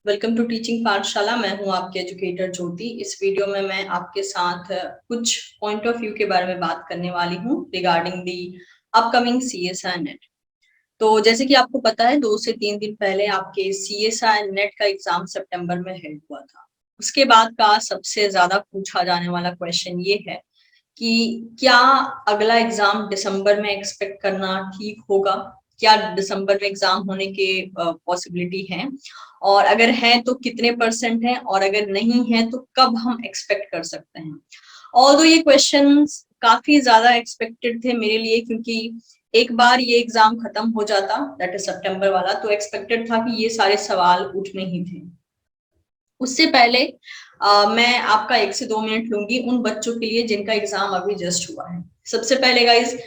Welcome to teaching पाठशाला। मैं हूं आपके एजुकेटर ज्योति। इस वीडियो में मैं आपके साथ कुछ पॉइंट ऑफ व्यू के बारे में बात करने वाली हूं regarding the upcoming CSI net. तो जैसे कि आपको पता है 2 से 3 दिन पहले आपके सीएसआई नेट का एग्जाम सितंबर में हेल्ड हुआ था। उसके बाद का सबसे ज्यादा पूछा जाने वाला क्वेश्चन ये है कि क्या अगला एग्जाम दिसंबर में एक्सपेक्ट करना ठीक होगा? क्या दिसंबर में एग्जाम होने के पॉसिबिलिटी है, और अगर है तो कितने परसेंट है, और अगर नहीं है तो कब हम एक्सपेक्ट कर सकते हैं? ऑल्दो ये क्वेश्चंस काफी ज्यादा एक्सपेक्टेड थे मेरे लिए, क्योंकि एक बार ये एग्जाम खत्म हो जाता, दैट इज सितंबर वाला, तो एक्सपेक्टेड था कि ये सारे सवाल उठने ही थे। उससे पहले मैं आपका 1 से 2 मिनट लूंगी उन बच्चों के लिए जिनका एग्जाम अभी जस्ट हुआ है। सबसे पहले गाइज,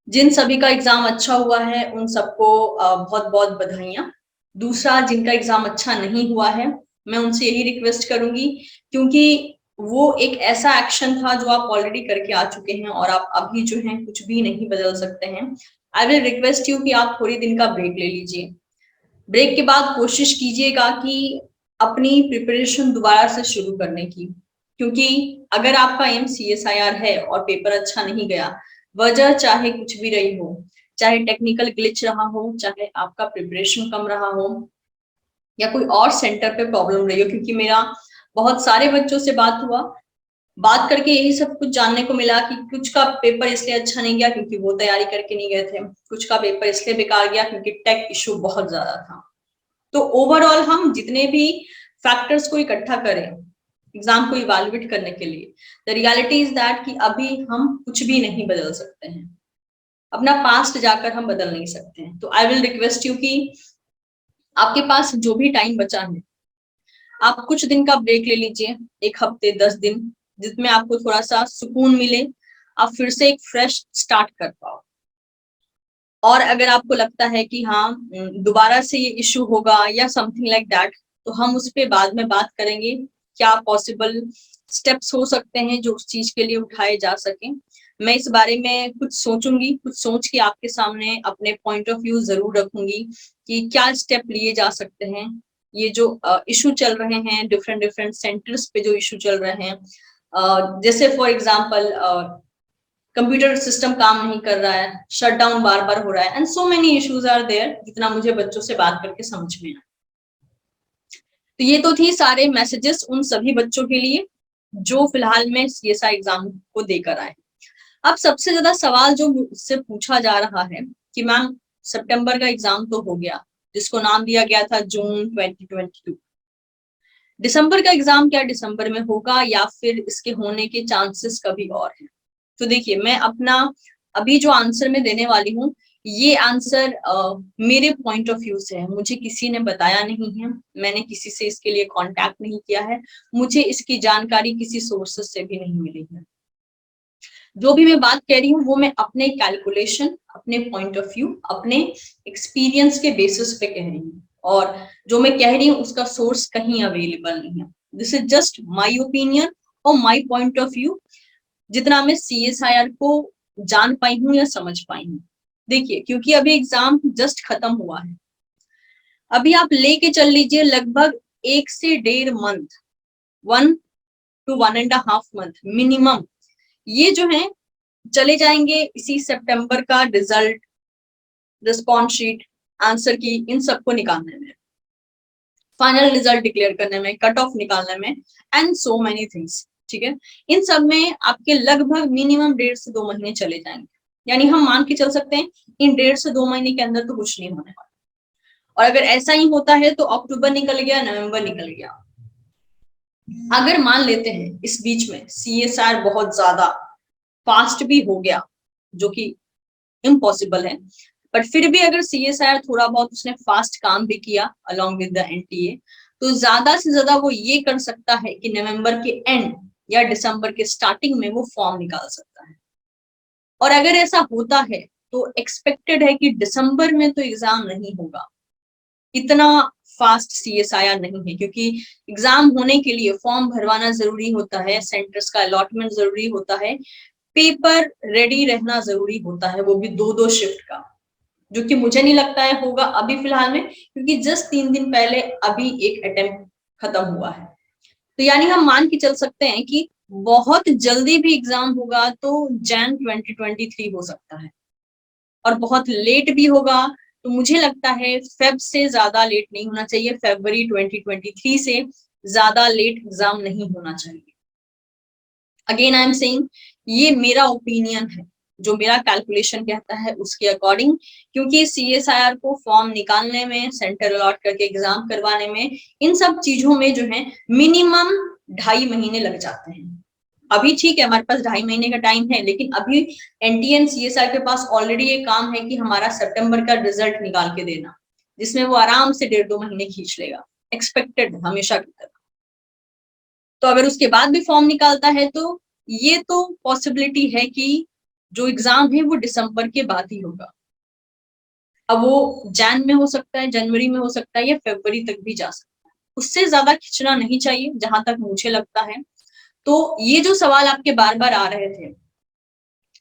जिन सभी का एग्जाम अच्छा हुआ है उन सबको बहुत बहुत बधाइयां। दूसरा, जिनका एग्जाम अच्छा नहीं हुआ है, मैं उनसे यही रिक्वेस्ट करूंगी, क्योंकि वो एक ऐसा एक्शन था जो आप ऑलरेडी करके आ चुके हैं और आप अभी जो है कुछ भी नहीं बदल सकते हैं। आई विल रिक्वेस्ट यू कि आप थोड़ी दिन का ब्रेक ले लीजिए। ब्रेक के बाद कोशिश कीजिएगा कि अपनी प्रिपरेशन दोबारा से शुरू करने की, क्योंकि अगर आपका एम सीएसआईआर है और पेपर अच्छा नहीं गया, वजह चाहे कुछ भी रही हो, चाहे टेक्निकल ग्लिच रहा हो, चाहे आपका प्रिपरेशन कम रहा हो, या कोई और सेंटर पे प्रॉब्लम रही हो, क्योंकि मेरा बहुत सारे बच्चों से बात करके यही सब कुछ जानने को मिला कि कुछ का पेपर इसलिए अच्छा नहीं गया क्योंकि वो तैयारी करके नहीं गए थे, कुछ का पेपर इसलिए बेकार गया क्योंकि टेक इशू बहुत ज्यादा था। तो ओवरऑल हम जितने भी फैक्टर्स को इकट्ठा करें एग्जाम को इवैल्यूएट करने के लिए, द रियलिटी इज दैट कि अभी हम कुछ भी नहीं बदल सकते हैं, अपना पास्ट जाकर हम बदल नहीं सकते हैं। तो आई विल रिक्वेस्ट यू कि आपके पास जो भी टाइम बचा है, आप कुछ दिन का ब्रेक ले लीजिए, 1 हफ्ते 10 दिन, जिसमें आपको थोड़ा सा सुकून मिले, आप फिर से एक फ्रेश स्टार्ट कर पाओ। और अगर आपको लगता है कि हाँ दोबारा से ये इशू होगा या समथिंग लाइक दैट, तो हम उस पर बाद में बात करेंगे, क्या पॉसिबल स्टेप्स हो सकते हैं जो उस चीज के लिए उठाए जा सके। मैं इस बारे में कुछ सोचूंगी, कुछ सोच के आपके सामने अपने पॉइंट ऑफ व्यू जरूर रखूंगी कि क्या स्टेप लिए जा सकते हैं। ये जो इशू चल रहे हैं डिफरेंट डिफरेंट सेंटर्स पे, जो इशू चल रहे हैं, जैसे फॉर एग्जाम्पल कंप्यूटर सिस्टम काम नहीं कर रहा है, शट डाउन बार बार हो रहा है, and so many issues are there, जितना मुझे बच्चों से बात करके समझ में आया। तो ये तो थी सारे मैसेजेस उन सभी बच्चों के लिए जो फिलहाल में सीएसआई एग्जाम को देकर आए। अब सबसे ज्यादा सवाल जो मुझसे पूछा जा रहा है कि मैम सितंबर का एग्जाम तो हो गया, जिसको नाम दिया गया था जून 2022, दिसंबर का एग्जाम क्या दिसंबर में होगा या फिर इसके होने के चांसेस कभी और हैं? तो देखिए, मैं अपना अभी जो आंसर मैं देने वाली हूँ, ये आंसर मेरे पॉइंट ऑफ व्यू से है, मुझे किसी ने बताया नहीं है, मैंने किसी से इसके लिए कांटेक्ट नहीं किया है, मुझे इसकी जानकारी किसी सोर्सेस से भी नहीं मिली है। जो भी मैं बात कह रही हूँ वो मैं अपने कैलकुलेशन, अपने पॉइंट ऑफ व्यू, अपने एक्सपीरियंस के बेसिस पे कह रही हूँ, और जो मैं कह रही हूँ उसका सोर्स कहीं अवेलेबल नहीं है। This is just my opinion और माई पॉइंट ऑफ व्यू, जितना मैं सीएसआईआर को जान पाई हूँ या समझ पाई हूँ। देखिए, क्योंकि अभी एग्जाम जस्ट खत्म हुआ है, अभी आप लेके चल लीजिए लगभग 1 से 1.5 मंथ, 1 to 1.5 मंथ मिनिमम, ये जो है चले जाएंगे इसी सितंबर का रिजल्ट, रिस्पॉन्स शीट, आंसर की, इन सबको निकालने में, फाइनल रिजल्ट डिक्लेयर करने में, कट ऑफ निकालने में, एंड सो मेनी थिंग्स। ठीक है, इन सब में आपके लगभग मिनिमम 1.5 से 2 महीने चले जाएंगे, यानी हम मान के चल सकते हैं इन 1.5 से 2 महीने के अंदर तो कुछ नहीं होने वाला। और अगर ऐसा ही होता है तो अक्टूबर निकल गया, नवंबर निकल गया। अगर मान लेते हैं इस बीच में सीएसआर बहुत ज्यादा फास्ट भी हो गया, जो कि इम्पॉसिबल है, बट फिर भी अगर सीएसआईआर थोड़ा बहुत उसने फास्ट काम भी किया अलोंग विद द एनटीए, तो ज्यादा से ज्यादा वो ये कर सकता है कि नवंबर के एंड या दिसंबर के स्टार्टिंग में वो फॉर्म निकाल सकता है। और अगर ऐसा होता है तो एक्सपेक्टेड है कि दिसंबर में तो एग्जाम नहीं होगा, इतना फास्ट सीएसआईआर नहीं है, क्योंकि एग्जाम होने के लिए फॉर्म भरवाना जरूरी होता है, सेंटर्स का अलॉटमेंट जरूरी होता है, पेपर रेडी रहना जरूरी होता है, वो भी 2-2 शिफ्ट का। जो कि मुझे नहीं लगता है होगा अभी फिलहाल में, क्योंकि जस्ट 3 दिन पहले अभी एक अटेम्प्ट खत्म हुआ है। तो यानी हम मान के चल सकते हैं कि बहुत जल्दी भी एग्जाम होगा तो जैन 2023 हो सकता है, और बहुत लेट भी होगा तो मुझे लगता है फेब से ज्यादा लेट नहीं होना चाहिए, फरवरी 2023 से ज्यादा लेट एग्जाम नहीं होना चाहिए। अगेन आई एम सेइंग, ये मेरा ओपिनियन है, जो मेरा कैलकुलेशन कहता है उसके अकॉर्डिंग, क्योंकि CSIR को फॉर्म निकालने में, सेंटर अलॉट करके एग्जाम करवाने में, इन सब चीजों में जो है मिनिमम 2.5 महीने लग जाते हैं। अभी ठीक है हमारे पास 2.5 महीने का टाइम है, लेकिन अभी NTA और CSIR के पास ऑलरेडी ये काम है कि हमारा सितंबर का रिजल्ट निकाल के देना, जिसमें वो आराम से 1.5-2 महीने खींच लेगा, एक्सपेक्टेड हमेशा की तरह। तो अगर उसके बाद भी फॉर्म निकालता है तो ये तो पॉसिबिलिटी है कि जो एग्जाम है वो दिसंबर के बाद ही होगा। अब वो जैन में हो सकता है, जनवरी में हो सकता है, या फरवरी तक भी जा सकता है, उससे ज्यादा खींचना नहीं चाहिए जहां तक मुझे लगता है। तो ये जो सवाल आपके बार बार आ रहे थे,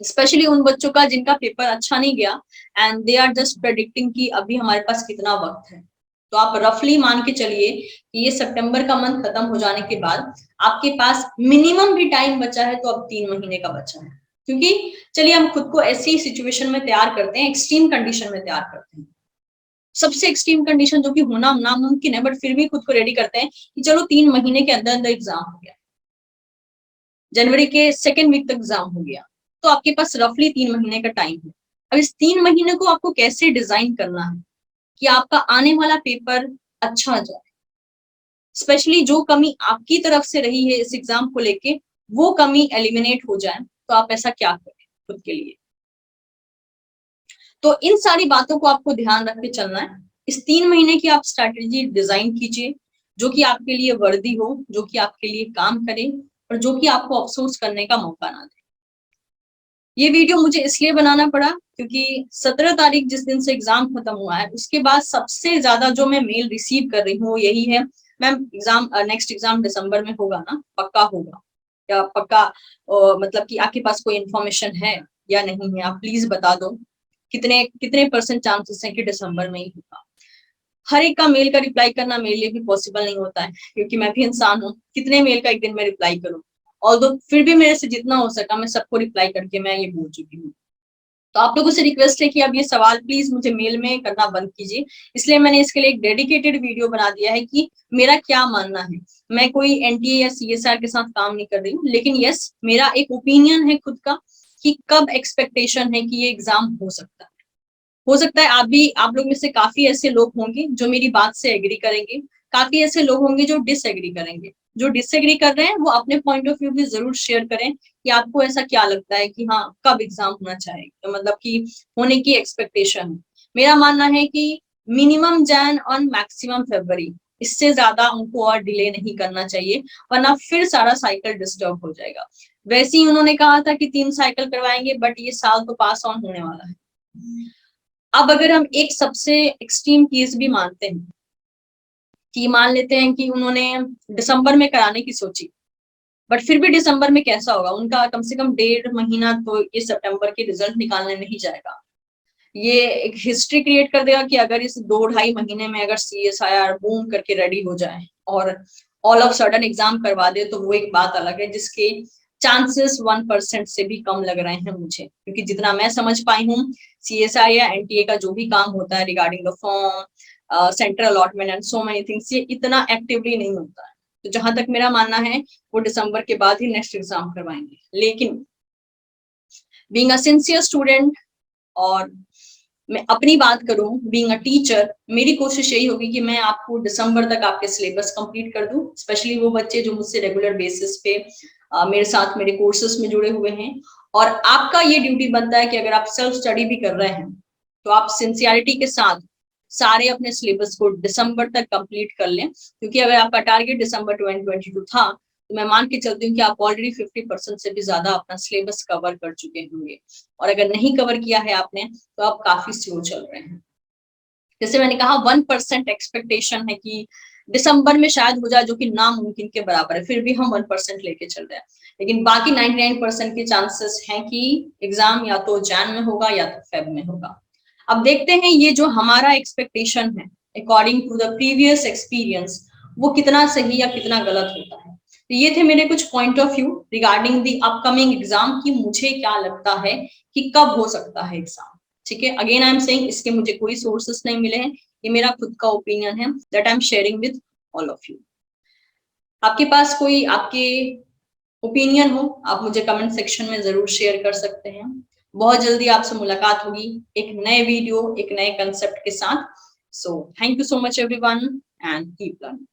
स्पेशली उन बच्चों का जिनका पेपर अच्छा नहीं गया and they are just predicting कि अभी हमारे पास कितना वक्त है, तो आप रफली मान के चलिए कि ये सितंबर का मंथ खत्म हो जाने के बाद आपके पास मिनिमम भी टाइम बचा है तो अब 3 महीने का बचा है। क्योंकि चलिए हम खुद को ऐसी सिचुएशन में तैयार करते हैं, एक्सट्रीम कंडीशन में तैयार करते हैं, सबसे एक्सट्रीम कंडीशन जो कि होना नामुमकिन है, बट फिर भी खुद को रेडी करते हैं कि चलो 3 महीने के अंदर अंदर एग्जाम हो गया, जनवरी के सेकेंड वीक तक एग्जाम हो गया, तो आपके पास रफली 3 महीने का टाइम है। अब इस 3 महीने को आपको कैसे डिजाइन करना है कि आपका आने वाला पेपर अच्छा जाए, स्पेशली जो कमी आपकी तरफ से रही है इस एग्जाम को लेके वो कमी एलिमिनेट हो जाए, तो आप ऐसा क्या करें खुद के लिए। तो इन सारी बातों को आपको ध्यान रख के चलना है। इस 3 महीने की आप स्ट्रैटेजी डिजाइन कीजिए जो कि आपके लिए वर्दी हो, जो कि आपके लिए काम करे, और जो कि आपको अफसोस करने का मौका ना दे। ये वीडियो मुझे इसलिए बनाना पड़ा क्योंकि 17 तारीख जिस दिन से एग्जाम खत्म हुआ है उसके बाद सबसे ज्यादा जो मैं मेल रिसीव कर रही हूँ वो यही है, मैम एग्जाम नेक्स्ट एग्जाम दिसंबर में होगा ना, पक्का होगा या पक्का मतलब कि आपके पास कोई इन्फॉर्मेशन है या नहीं है, आप प्लीज बता दो कितने कितने परसेंट चांसेस हैं कि दिसंबर में ही होगा। हर एक का मेल का रिप्लाई करना मेरे लिए भी पॉसिबल नहीं होता है, क्योंकि मैं भी इंसान हूँ, कितने मेल का एक दिन में रिप्लाई करूँ। ऑल्दो फिर भी मेरे से जितना हो सका मैं सबको रिप्लाई करके मैं ये बोल चुकी हूँ। तो आप लोगों से रिक्वेस्ट है कि अब ये सवाल प्लीज मुझे मेल में करना बंद कीजिए, इसलिए मैंने इसके लिए एक डेडिकेटेड वीडियो बना दिया है कि मेरा क्या मानना है। मैं कोई NTA या CSR के साथ काम नहीं कर रही हूँ, लेकिन यस मेरा एक ओपिनियन है खुद का कि कब एक्सपेक्टेशन है कि ये एग्जाम हो सकता है। हो सकता है आप लोग में से काफी ऐसे लोग होंगे जो मेरी बात से एग्री करेंगे, काफी ऐसे लोग होंगे जो डिसएग्री करेंगे। जो डिसएग्री कर रहे हैं वो अपने पॉइंट ऑफ व्यू भी जरूर शेयर करें कि आपको ऐसा क्या लगता है कि हाँ कब एग्जाम होना चाहिए, तो मतलब कि होने की एक्सपेक्टेशन है। मेरा मानना है कि मिनिमम जैन और मैक्सिमम फरवरी, इससे ज्यादा उनको और डिले नहीं करना चाहिए, वरना फिर सारा साइकिल डिस्टर्ब हो जाएगा। वैसे ही उन्होंने कहा था कि 3 साइकिल करवाएंगे, बट ये साल तो पास ऑन होने वाला है। अब अगर हम एक सबसे एक्सट्रीम केस भी मानते हैं कि मान लेते हैं कि उन्होंने दिसंबर में कराने की सोची, बट फिर भी दिसंबर में कैसा होगा, उनका कम से कम 1.5 महीना तो ये सितंबर के रिजल्ट निकालने में ही जाएगा। ये एक हिस्ट्री क्रिएट कर देगा कि अगर इस 2-2.5 महीने में अगर CSIR बूम करके रेडी हो जाए और ऑल ऑफ सडन एग्जाम करवा दे तो वो एक बात अलग है, जिसके चांसेस 1% से भी कम लग रहे हैं मुझे, क्योंकि जितना मैं समझ पाई हूँ CSI या NTA का जो भी काम होता है regarding the form, central allotment and so many things, ये इतना एक्टिवली नहीं होता है। तो जहां तक मेरा मानना है वो दिसंबर के बाद ही नेक्स्ट एग्जाम करवाएंगे। लेकिन बीइंग अ सिंसियर स्टूडेंट, और मैं अपनी बात करूं बीइंग अ टीचर, मेरी कोशिश यही होगी कि मैं आपको दिसंबर तक आपके सिलेबस कंप्लीट कर दूं, स्पेशली वो बच्चे जो मुझसे रेगुलर बेसिस पे मेरे साथ मेरे कोर्सेस में जुड़े हुए हैं। और आपका ये ड्यूटी बनता है कि अगर आप सेल्फ स्टडी भी कर रहे हैं तो आप सिंसियरिटी के साथ सारे अपने सिलेबस को दिसंबर तक कंप्लीट कर लें, क्योंकि अगर आपका टारगेट दिसंबर 2022 था तो मैं मान के चलती हूँ कि आप ऑलरेडी 50% से भी ज्यादा अपना सिलेबस कवर कर चुके होंगे, और अगर नहीं कवर किया है आपने तो आप काफी स्लो चल रहे हैं। जैसे मैंने कहा 1% एक्सपेक्टेशन है कि दिसंबर में शायद हो जाए, जो कि नामुमकिन के बराबर है, फिर भी हम 1% लेके चल रहे हैं। लेकिन बाकी 99% के चांसेस हैं कि एग्जाम या तो जैन में होगा या तो फेब में होगा। अब देखते हैं ये जो हमारा एक्सपेक्टेशन है according to the previous experience वो कितना सही या कितना गलत होता है। तो ये थे मेरे कुछ point of view regarding the upcoming exam की मुझे क्या लगता है कि कब हो सकता है एग्जाम। ठीक है, अगेन आई एम सेइंग इसके मुझे कोई सोर्सेस नहीं मिले हैं, ये मेरा खुद का ओपिनियन है that I am sharing with all of you. आपके पास कोई आपके ओपिनियन हो आप मुझे कमेंट सेक्शन में जरूर शेयर कर सकते हैं। बहुत जल्दी आपसे मुलाकात होगी एक नए वीडियो एक नए कंसेप्ट के साथ। So thank you so much everyone and keep learning.